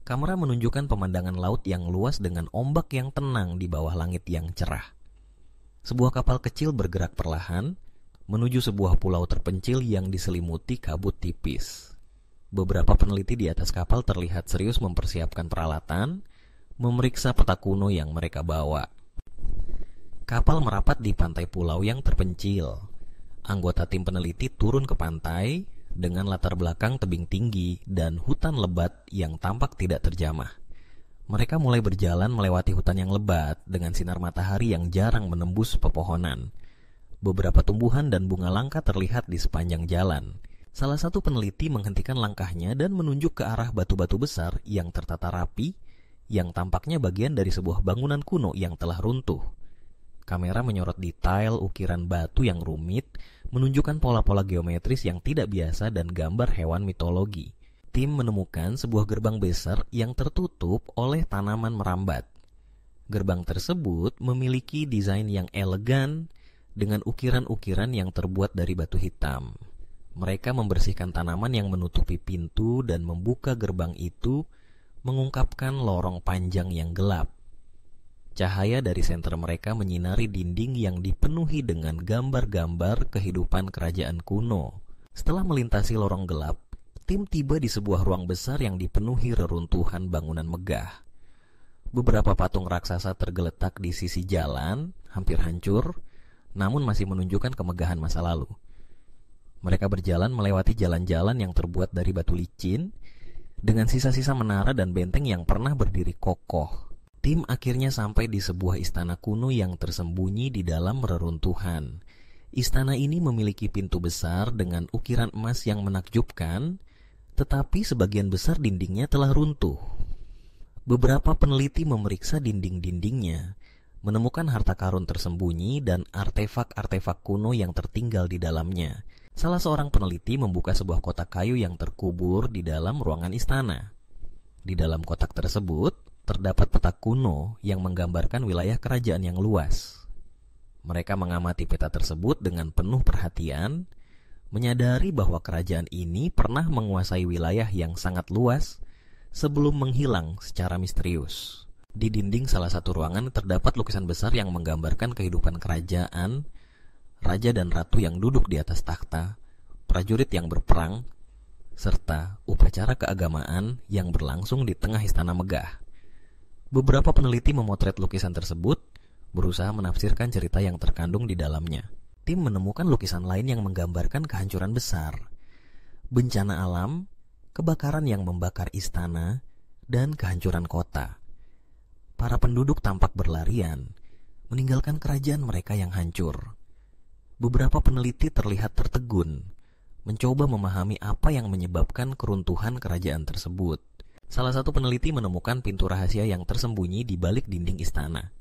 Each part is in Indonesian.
Kamera menunjukkan pemandangan laut yang luas dengan ombak yang tenang di bawah langit yang cerah. Sebuah kapal kecil bergerak perlahan menuju sebuah pulau terpencil yang diselimuti kabut tipis. Beberapa peneliti di atas kapal terlihat serius mempersiapkan peralatan, memeriksa peta kuno yang mereka bawa. Kapal merapat di pantai pulau yang terpencil. Anggota tim peneliti turun ke pantai dengan latar belakang tebing tinggi dan hutan lebat yang tampak tidak terjamah. Mereka mulai berjalan melewati hutan yang lebat dengan sinar matahari yang jarang menembus pepohonan. Beberapa tumbuhan dan bunga langka terlihat di sepanjang jalan. Salah satu peneliti menghentikan langkahnya dan menunjuk ke arah batu-batu besar yang tertata rapi, yang tampaknya bagian dari sebuah bangunan kuno yang telah runtuh. Kamera menyorot detail ukiran batu yang rumit, menunjukkan pola-pola geometris yang tidak biasa dan gambar hewan mitologi. Tim menemukan sebuah gerbang besar yang tertutup oleh tanaman merambat. Gerbang tersebut memiliki desain yang elegan dengan ukiran-ukiran yang terbuat dari batu hitam. Mereka membersihkan tanaman yang menutupi pintu dan membuka gerbang itu, mengungkapkan lorong panjang yang gelap. Cahaya dari senter mereka menyinari dinding yang dipenuhi dengan gambar-gambar kehidupan kerajaan kuno. Setelah melintasi lorong gelap, tim tiba di sebuah ruang besar yang dipenuhi reruntuhan bangunan megah. Beberapa patung raksasa tergeletak di sisi jalan, hampir hancur, namun masih menunjukkan kemegahan masa lalu. Mereka berjalan melewati jalan-jalan yang terbuat dari batu licin, dengan sisa-sisa menara dan benteng yang pernah berdiri kokoh. Tim akhirnya sampai di sebuah istana kuno yang tersembunyi di dalam reruntuhan. Istana ini memiliki pintu besar dengan ukiran emas yang menakjubkan, tetapi sebagian besar dindingnya telah runtuh. Beberapa peneliti memeriksa dinding-dindingnya, menemukan harta karun tersembunyi dan artefak-artefak kuno yang tertinggal di dalamnya. Salah seorang peneliti membuka sebuah kotak kayu yang terkubur di dalam ruangan istana. Di dalam kotak tersebut terdapat peta kuno yang menggambarkan wilayah kerajaan yang luas. Mereka mengamati peta tersebut dengan penuh perhatian, menyadari bahwa kerajaan ini pernah menguasai wilayah yang sangat luas sebelum menghilang secara misterius. Di dinding salah satu ruangan terdapat lukisan besar yang menggambarkan kehidupan kerajaan, raja dan ratu yang duduk di atas takhta, prajurit yang berperang, serta upacara keagamaan yang berlangsung di tengah istana megah. Beberapa peneliti memotret lukisan tersebut, berusaha menafsirkan cerita yang terkandung di dalamnya. Tim menemukan lukisan lain yang menggambarkan kehancuran besar, bencana alam, kebakaran yang membakar istana, dan kehancuran kota. Para penduduk tampak berlarian, meninggalkan kerajaan mereka yang hancur. Beberapa peneliti terlihat tertegun, mencoba memahami apa yang menyebabkan keruntuhan kerajaan tersebut. Salah satu peneliti menemukan pintu rahasia yang tersembunyi di balik dinding istana.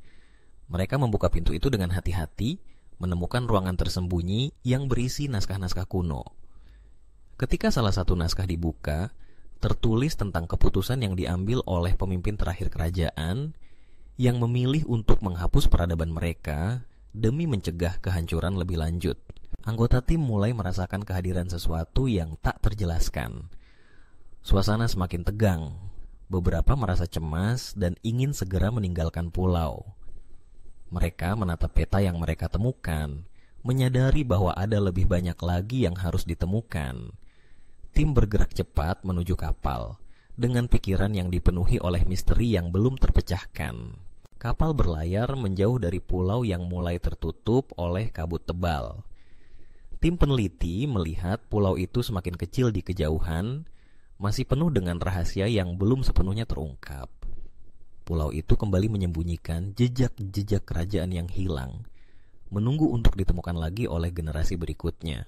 Mereka membuka pintu itu dengan hati-hati, menemukan ruangan tersembunyi yang berisi naskah-naskah kuno. Ketika salah satu naskah dibuka, tertulis tentang keputusan yang diambil oleh pemimpin terakhir kerajaan yang memilih untuk menghapus peradaban mereka demi mencegah kehancuran lebih lanjut. Anggota tim mulai merasakan kehadiran sesuatu yang tak terjelaskan. Suasana semakin tegang. Beberapa merasa cemas dan ingin segera meninggalkan pulau. Mereka menatap peta yang mereka temukan, menyadari bahwa ada lebih banyak lagi yang harus ditemukan. Tim bergerak cepat menuju kapal, dengan pikiran yang dipenuhi oleh misteri yang belum terpecahkan. Kapal berlayar menjauh dari pulau yang mulai tertutup oleh kabut tebal. Tim peneliti melihat pulau itu semakin kecil di kejauhan, masih penuh dengan rahasia yang belum sepenuhnya terungkap. Pulau itu kembali menyembunyikan jejak-jejak kerajaan yang hilang, menunggu untuk ditemukan lagi oleh generasi berikutnya.